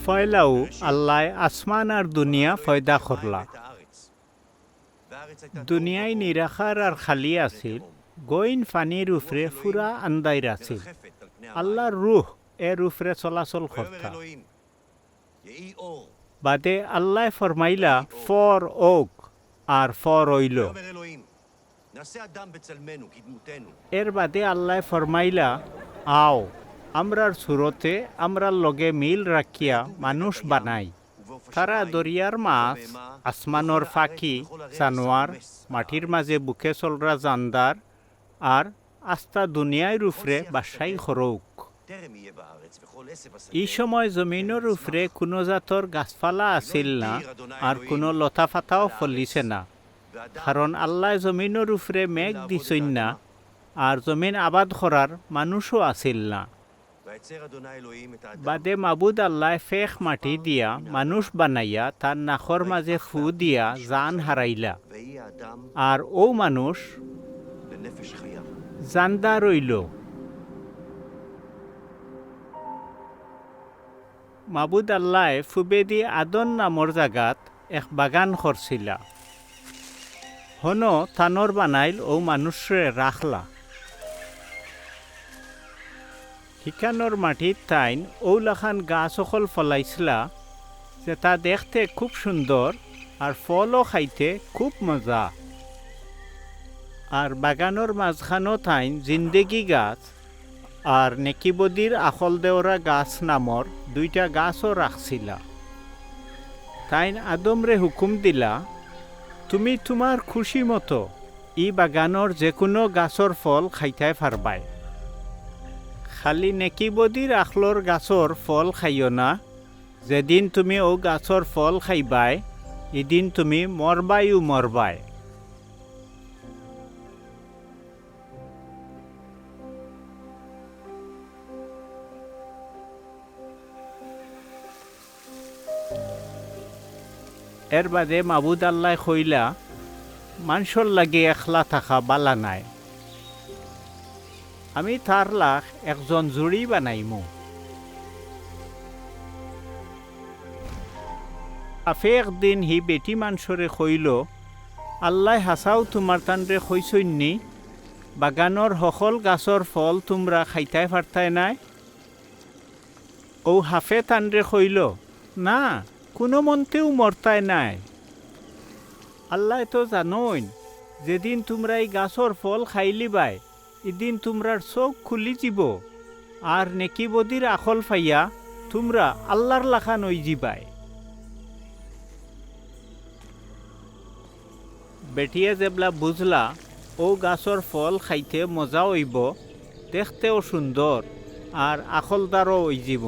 ফয়লাও আল্লাহ আসমান আর দুনিয়া ফয়দা করলা। দুনিয়ায় নিরাখার আর খালি আছিল, গইন ফানির উপরে ফুরা আন্দাইর আছিল। আল্লাহর রুহ এর উপরে চলাচল করতা। বাদে আল্লাহ ফরমাইলা ফর ওক আর ফর হইল। এর বাদে আল্লাহ ফরমাইলা আও আমরার সুরতে আমরার লগে মিল রাখিয়া মানুষ বানাই। তারা দরিয়ার মাছ, আসমানর ফাঁকি, জানোয়ার, মাটির মাঝে বুকে চলরা জান্দার আর আস্তা দুনিয়ার উপরে বাসাই খরৌক। এই সময় জমিনের উপরে কোনো জাতর গাছপালা আছিল না আর কোনো লতা ফাতাও ফলিছে না, কারণ আল্লাহ জমিনের উপরে মেঘ দিছইন না আর জমিন আবাদ করার মানুষও আছিল না। বাদে মাবুদ আল্লাহ ফেক মাটি দিয়া মানুষ বানাইয়া তার নাখর মাঝে ফু দিয়া জান হারাইলা, আর ও মানুষ জান্দা রইল। মাবুদ আল্লাহ ফুবেদি আদন নামর জাগাত এক বাগান করছিলা। হন থানর বানাইল ও মানুষরে রাখলা। হিকানোর মাটির তাইন ঔলাখান গাছ অকল ফলাইছিলা যে তা দেখতে খুব সুন্দর আর ফলও খাইতে খুব মজা। আর বাগানোর মাঝখানো তাইন জিন্দেগি গাছ আর নেকিবদির আখল দেওরা গাছ নামর দুইটা গাছও রাখছিলা। তাইন আদমরে হুকুম দিলা, তুমি তোমার খুশি মতো ই বাগানোর যে কোনো গাছর ফল খাইতে পারবাই, খালি নেকিবদির আখলর গাছর ফল খাইও না। যেদিন তুমি ও গাছর ফল খাইবাই এদিন তুমি মরবাইও মরবাই। এর বাদে মাবুদ আল্লাহ কইলা, মানুষর লাগে একলা থাকা বালা নাই, আমি তার লাখ একজন জুড়ি বানাইমু। আফে একদিন হি বেটি মানুষরে কইল, আল্লাহ হাসাও তোমার তানরে কইসইনি বাগানোর সকল গাছর ফল তোমরা খাইতাই পারতাই নাই? ও হাফে তানরে কইল, না কোনো মন্তেও মরতাই নাই। আল্লাহ তো জানোইন যেদিন তোমরা এই গাছর ফল খাইলিবাই এদিন তোমরার চোখ খুলি যাব আর নেকিবদির আখল ফাইয়া তোমরা আল্লাহর লাখান হই যাবাই। বেটিয়ে যেবলা বুঝলা ও গাছর ফল খাইতে মজা হইব, দেখতেও সুন্দর আর আখলদারও হই যাব,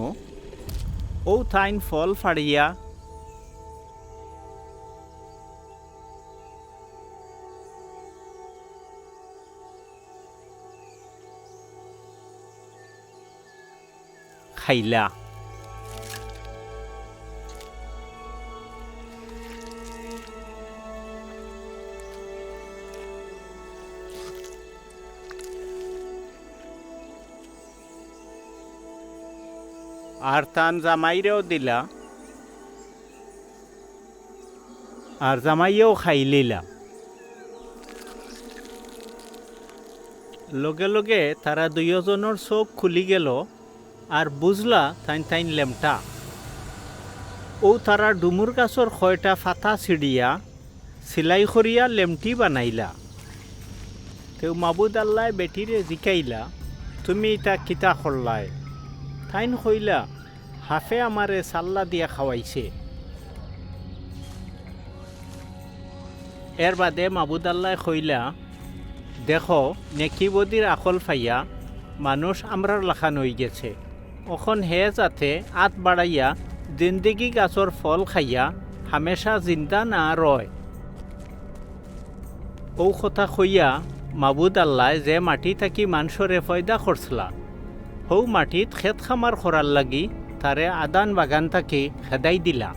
ও থাইন ফল ফাড়িয়া খাইলা। আর তান জামাইরেও দিলা আর জামাইয়েও খাইলিলা। লগে লগে তারা দুইজনের চোখ খুলি গেল আর বুঝলা তাইন তাইন লেমটা। ও তারা ডুমুর গাছর কয়টা ফাতা ছিড়িয়া সিলাই করিয়া লেমটি বানাইলা। তেও মাবুদ আল্লাহ বেটিরে জিকাইলা, তুমি ইটা কিতা করলাই? তাইন কইলা, হাফে আমারে সাল্লা দিয়া খাওয়াইছে। এর বাদে মাবুদ আল্লাহ কইলা, দেখো নেকিবদির আকল ফাইয়া মানুষ আমরার লাখান হয়ে গেছে, অখন হে যাতে আত বাড়াইয়া জিন্দেগি গাছর ফল খাইয়া হামেশা জিন্দা না রয়। ও কথা কইয়া মাবুদ আল্লাহ যে মাটি থাকি মানুষরে ফয়দা করছলা হৌ মাটিত খেত খামার করার লাগি তারে আদান বাগান থাকি খেদাই দিলা।